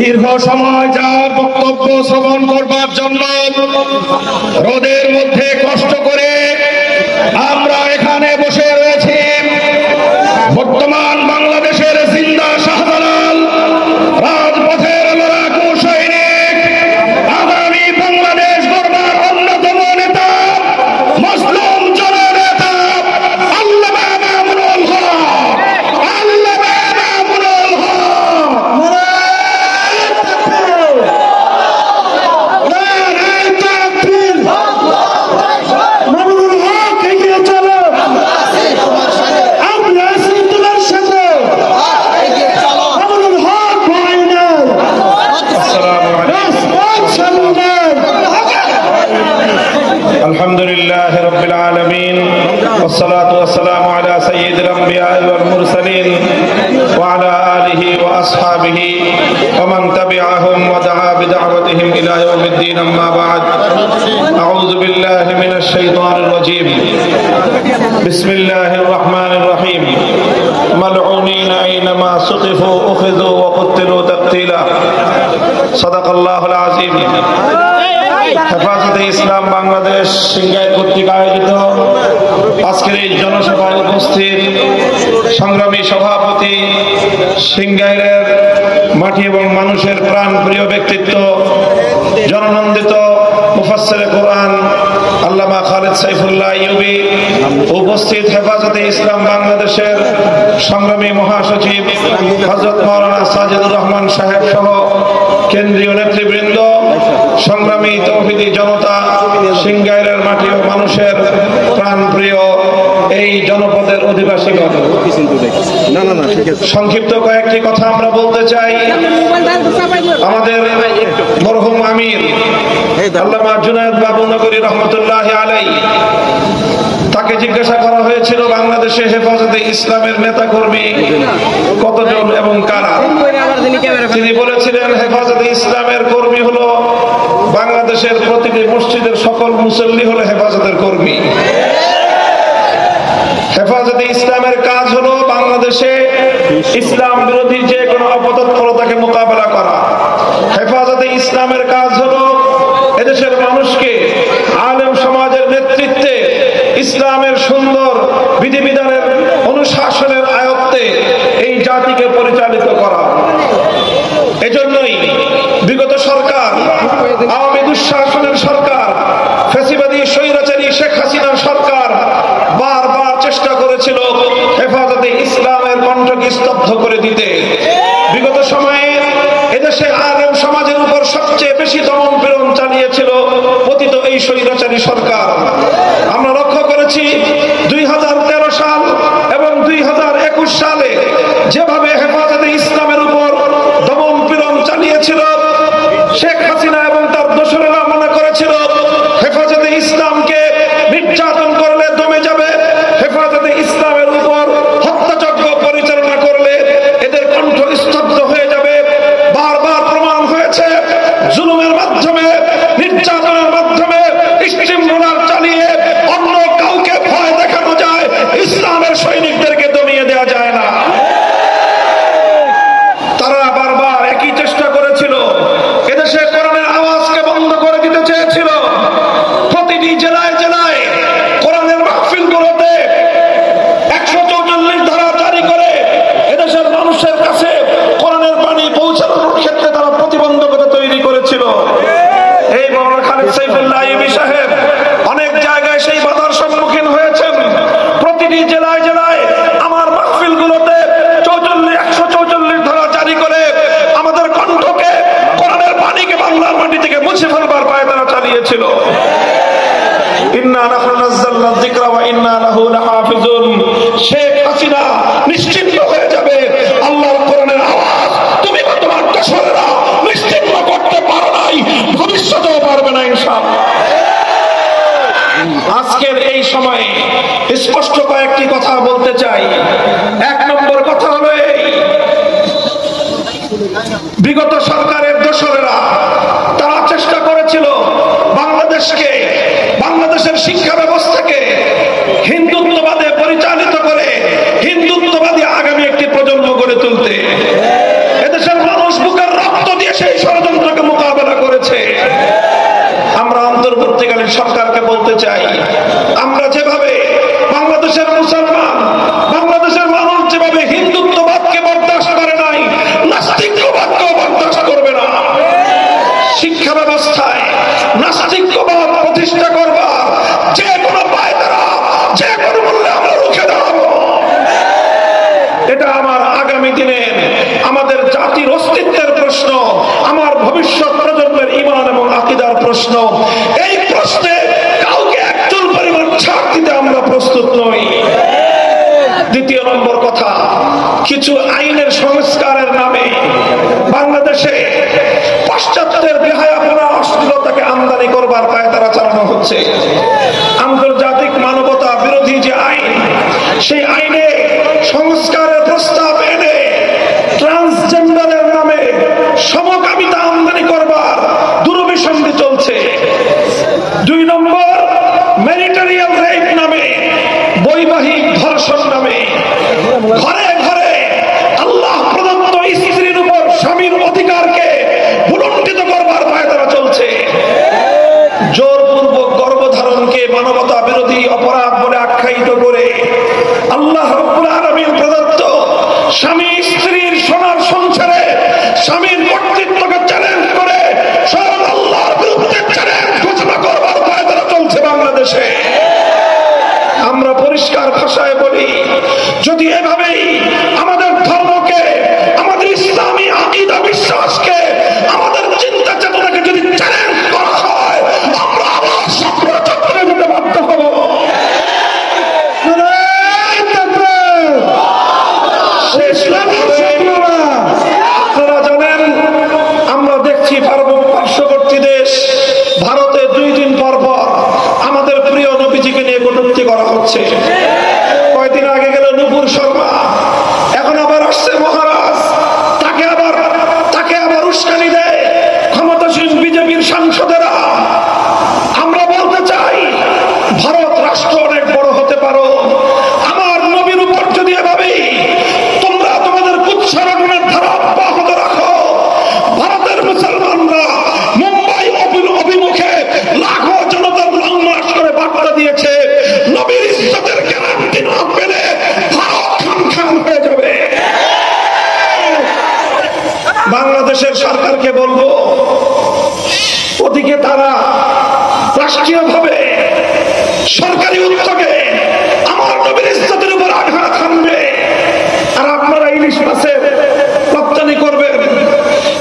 দীর্ঘ সময় যার বক্তব্য শ্রবণ করবার জন্য রোদের মধ্যে কষ্ট করে আমরা এখানে বসে রয়েছি। বর্তমান বাংলাদেশের জিন্দা শাহজালাল, রাজপথের লড়াকু সৈনিক, আগামী বাংলাদেশ গড়বার অন্যতম নেতা, মজলুম জননেতা আল্লামা মামুনুল হক, আল্লামা মামুনুল হক। الحمد لله رب العالمين والصلاة والسلام على سيد الأنبياء والمرسلين وعلى آله وأصحابه ومن تبعهم ودعا بدعوتهم إلى يوم الدين. أما بعد، أعوذ بالله من الشيطان الرجيم. بسم الله الرحمن الرحيم. ملعونين أينما سقفوا أخذوا وقتلوا تقتيلا. صدق الله العظيم. হেফাজতে ইসলাম বাংলাদেশ সিংগাইর কর্তৃক আয়োজিত আজকের এই জনসভায় উপস্থিত সংগ্রামী সভাপতি, সিংগাইরের মাটি এবং মানুষের প্রাণ প্রিয় ব্যক্তিত্ব, জননন্দিত মুফাসসিরে কোরআন আল্লামা খালেদ সাইফুল্লাহ আইয়ুবী, উপস্থিত হেফাজতে ইসলাম বাংলাদেশের সংগ্রামী মহাসচিব হযরত মাওলানা সাজিদুর রহমান সাহেব সহ কেন্দ্রীয় নেতৃবৃন্দ, সংগ্রামী তৌহিদি জনতা, সিংগাইরের মাটি ও মানুষের প্রাণ প্রিয় এই জনপদের অধিবাসীগণ, সংক্ষিপ্ত কয়েকটি কথা আমরা বলতে চাই। আমাদের মরহুম আমির আল্লামা জুনায়েদ বাবুনগরী রহমতুল্লাহি আলাইহি, তাকে জিজ্ঞাসা করা হয়েছিল বাংলাদেশে হেফাজতে ইসলামের নেতা কর্মী কতজন এবং কারা। তিনি বলেছিলেন হেফাজতে ইসলামের কর্মী হলো বাংলাদেশের প্রতিটি মসজিদের সকল মুসল্লি হলো হেফাজতের কর্মী। হেফাজতে ইসলামের কাজ হলো বাংলাদেশে ইসলাম বিরোধী যে কোনো অপতৎপরতাকে মোকাবেলা করা। হেফাজতে ইসলামের কাজ হলো এদেশের মানুষকে আলেম সমাজের নেতৃত্বে ইসলামের সুন্দর বিধিবিধানের অনুশাসনের আয়ত্তে এই জাতিকে পরিচালিত করা। এজন্যই বিগত সরকার, আওয়ামী দুঃশাসনের সরকার, ফ্যাসিবাদী স্বৈরাচারী শেখ হাসিনার সরকার বারবার চেষ্টা করেছিল হেফাজতে ইসলামের কণ্ঠকে স্তব্ধ করে দিতে। বিগত সময়ে এদেশে আলেম সমাজের উপর সবচেয়ে বেশি দমন পীড়ন চালিয়েছিল পতিত এই স্বৈরাচারী সরকার। আমরা লক্ষ্য করেছি 2013 সাল এবং 2021 সালে যেভাবে হেফাজতে ইসলামের উপর দমন পীড়ন চালিয়েছিল, শেখ হাসিনা এবং তার দোসরেরা মনে করেছিল হেফাজতে ইসলামকে নির্যাতন করলে দমে যাবে, হেফাজতে ইসলামের উপর হত্যাযজ্ঞ পরিচালনা করলে এদের কণ্ঠ স্তব্ধ হয়ে যাবে। বারবার প্রমাণ হয়েছে জুলুমের মাধ্যমে, নির্যাতনের মাধ্যমে, স্টিমরোলার চালিয়ে অন্য কাউকে ভয় দেখানো যায়, ইসলামের সৈনিকদেরকে দমিয়ে দেওয়া যায় না। তারা বারবার একই চেষ্টা করেছিল, এদেশে কোরআনের আওয়াজকে বন্ধ করে দিতে চেয়েছিল। প্রতিটি জেলায় জেলায় কোরআনের মাহফিলগুলোতে 144 ধারা জারি করে এদেশের মানুষের কাছে কোরআনের বাণী পৌঁছানোর ক্ষেত্রে তারা প্রতিবন্ধকতা তৈরি করেছিল। এই মাওলানা খালেদ সাইফুল্লাহ আইয়ুবী সাহেব অনেক জায়গায় সেই বাধার সম্মুখীন হয়েছেন। প্রতিটি জেলায় জেলায় আমার মাহফিলগুলোতে 144 ধারা জারি করে আমাদের কণ্ঠকে, কোরআনের বাণীকে বাংলার মাটি থেকে মুছে ফেলবার পায়তারা চালিয়েছিল। ইন্না নাহনু নাযালনা যিকরা ওয়া ইন্না লাহু লাহাফিজুন। শেখ হাসিনা নিশ্চিন্ন হয়ে যাবে। আল্লাহর কোরআনের আওয়াজ তুমি তোমার দোসরেরা নিশ্চিন্ন করতে পারো নাই, ভবিষ্যতেও পারবে না ইনশাআল্লাহ। আজকের এই সময়ে স্পষ্ট কয়েকটি কথা বলতে চাই। এক নম্বর কথা হলো এই, বিগত সরকারের দোসরেরা তারা চেষ্টা করেছিল বাংলাদেশের শিক্ষা ব্যবস্থাকে হিন্দুত্ববাদে পরিচালিত করে হিন্দুত্ববাদী আগামী একটি প্রজন্ম গড়ে তুলতে। এদেশের মানুষ বুকের রক্ত দিয়ে প্রশ্ন, এই প্রশ্নে কাউকে একজন পরিমাণ ছাড় দিতে আমরা প্রস্তুত নই। দ্বিতীয় নম্বর কথা, কিছু আইনের সংস্কারের নামে বাংলাদেশে পাশ্চাত্যের বেহায়াপনা অশ্লীলতাকে আমদানি করবার পায়তারা চালানো হচ্ছে। আন্তর্জাতিক মানবতা বিরোধী যে আইন, সেই আইনে সংস্কারের প্রস্তাব এনে ট্রান্সজেন্ডারের নামে সমকামিতা আমদানি করবার দুরভিসন্ধি চলছে। 2 নম্বর, ম্যারিটারিয়াল রেপ নামে, বৈবাহিক ধর্ষণ নামে ঘরে ঘরে আল্লাহ প্রদত্ত স্ত্রীর উপর স্বামীর অধিকারকে ভুলুণ্ঠিত করবার পায়তারা চলছে। জোরপূর্বক গর্ভধারণকে মানবতা বিরোধী অপরাধ বলে আখ্যায়িত করে আল্লাহ রাব্বুল আলামিন প্রদত্ত স্বামী স্ত্রীর সোনার সংসারে স্বামীর কর্তৃত্বকে চ্যালেঞ্জ করে স্বয়ং আল্লাহর বিরুদ্ধে চ্যালেঞ্জ ঘোষণা করবার পায়তারা চলছে বাংলাদেশে। আমরা পরিষ্কার ভাষায় বলি, যদি এভাবেই আমাদের ধর্মকে, আমাদের ইসলামী আকীদা বিশ্বাসকে, আমাদের চিন্তা চেতনাকে যদি চ্যালেঞ্জ করা হয়, আমরা আবার চক্রে যেতে বাধ্য হব। আপনারা জানেন, আমরা দেখছি পার্শ্ববর্তী দেশ ভারতে 2 দিন পর পর আমাদের প্রিয় নবীজিকে নিয়ে কটূক্তি করা হচ্ছে। কয়েকদিন আগে গেল নুপুর শর্মা, এখন আবার আসছে মহারাজ, তাকে আবার উস্কানি দেয় ক্ষমতাসীন বিজেপির সাংসদেরা। আমরা বলতে চাই, ভারত রাষ্ট্র অনেক বড় হতে পারো, আমার নবীর উপর যদি এভাবেই তোমরা তোমাদের কুৎসারণের ধারা অব্যাহত রাখো, ভারতের মুসলমানরা মুম্বাই অভিমুখে লাখো জনতার লং মার্চ করে বার্তা দিয়েছে, নবীর ইজ্জতের গ্যারান্টি না পেলে ভারত খান হয়ে যাবে। বাংলাদেশের সরকারকে বলবো, ওদিকে তারা রাষ্ট্রীয়ভাবে সরকারি উদ্যোগে আমার নবীর ইজ্জতের উপর আঘাত হানবে, আর আপনারা ইলিশ মাছের রপ্তানি করবেন।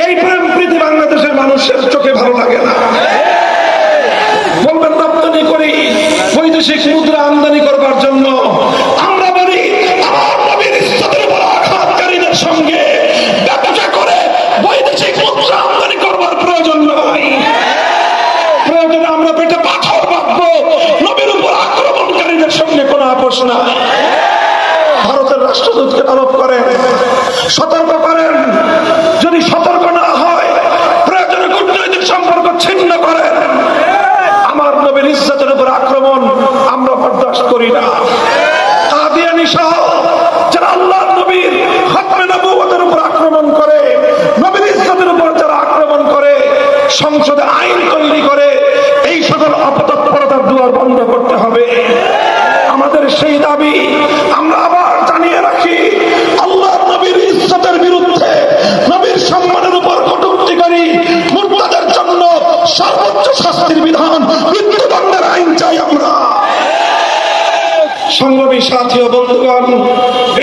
এই প্রেম প্রীতি বাংলাদেশের মানুষের চোখে ভালো লাগে না। বলবেন রপ্তানি করি বৈদেশিক মুদ্রা আমদানি করবার জন্য, আমরা বলি আমার নবীর ইজ্জতের উপর আঘাতকারীদের সঙ্গে ব্যবসা করে বৈদেশিক মুদ্রা আমদানি করবার প্রয়োজন নয়। প্রয়োজনে আমরা পেটে পাথর বাঁধবো, নবীর উপর আক্রমণকারীদের সঙ্গে কোনো আপোষ না। ভারতের রাষ্ট্রদূতকে তলব করেন, সতর্ক করেন, যদি সতর্ক না হয় প্রয়োজনে কূটনৈতিক সম্পর্ক ছিন্ন করেন। আমার নবীর ইজ্জতের উপর আক্রমণ আমরা বরদাস্ত করি না। কাদিয়ানী সহ যারা আল্লাহর নবীর খতমে নবুয়তের উপর আক্রমণ করে, নবীর ইজ্জতের উপর যারা আক্রমণ করে, সংসদে আইন তৈরি করে, এই সকল অপতৎপরতার দুয়ার বন্ধ করতে হবে। আমাদের সেই দাবি আমরা আবার জানিয়ে রাখি, আল্লাহর নবীর ইজ্জতের বিরুদ্ধে, নবীর সম্মানের উপর কটূক্তিকারী মুরতাদের জন্য সর্বোচ্চ শাস্তির বিধান, মৃত্যুদণ্ডের আইন চাই আমরা। সংগ্রামী সাথী ও বন্ধুগণ,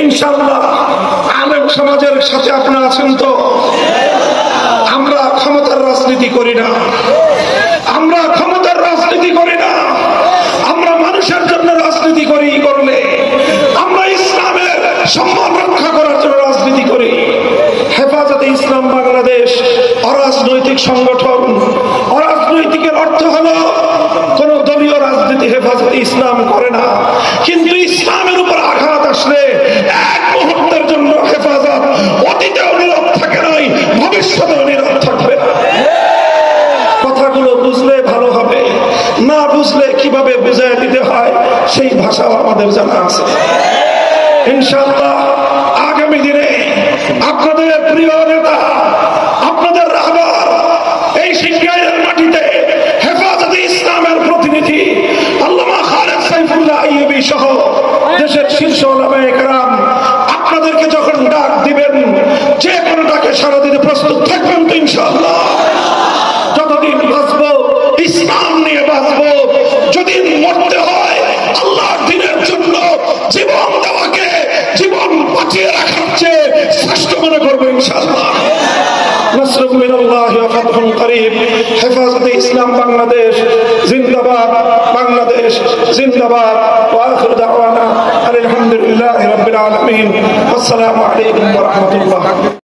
ইনশাআল্লাহ আলেম সমাজের সাথে আপনারা আছেন তো? আমরা ক্ষমতার রাজনীতি করি না, আমরা ক্ষমতার রাজনীতি করি না, আমরা মানুষের জন্য রাজনীতি করি। করলে আমরা ইসলামের সম্মান রক্ষা করার জন্য রাজনীতি করি। হেফাজতে ইসলাম বাংলাদেশ অরাজনৈতিক সংগঠন। অরাজনৈতিকের অর্থ হলো কোন দলীয় রাজনীতি হেফাজতে ইসলাম করে না, কিন্তু ইসলামের উপর আঘাত আসলে এক মুহূর্তের জন্য হেফাজত অতীতেও নীরব থাকে নাই, ভবিষ্যতেও নীরব থাকবে না। কথাগুলো বুঝলে ভালো হবে, না বুঝলে কিভাবে বুঝাই দিতে হয় সেই ভাষাও আমাদের জানা আছে। ইনশাআল্লাহ আগামী দিনে আপনাদের প্রিয় নেতা, আপনাদের রাহবার, এই সিংগাইরের মাটিতে হেফাজতে ইসলামের প্রতিনিধি আল্লামা খালেদ সাইফুল্লাহ আইয়ুবী সহ দেশের শীর্ষ উলামায়ে কেরাম আপনাদেরকে যখন ডাক দিবেন, যে কোনো ডাকে সাড়া দিতে প্রস্তুত থাকবেন তো ইনশাআল্লাহ। যতদিন বাঁচবো ইসলাম নিয়ে বাঁচবো, যদি মরতে হয় আল্লাহর দ্বীনের জন্য জীবন দেওয়াকে জীবন বাঁচিয়ে রাখার চেয়ে শ্রেষ্ঠ মনে করবো ইনশাআল্লাহ। শরীফ। হেফাজতে ইসলাম বাংলাদেশ জিন্দাবাদ, বাংলাদেশ জিন্দাবাদ। ওয়া আখিরু দাওয়ানা আলহামদুলিল্লাহি রাব্বিল আলামিন। আসসালামু আলাইকুম ওয়া রাহমাতুল্লাহ।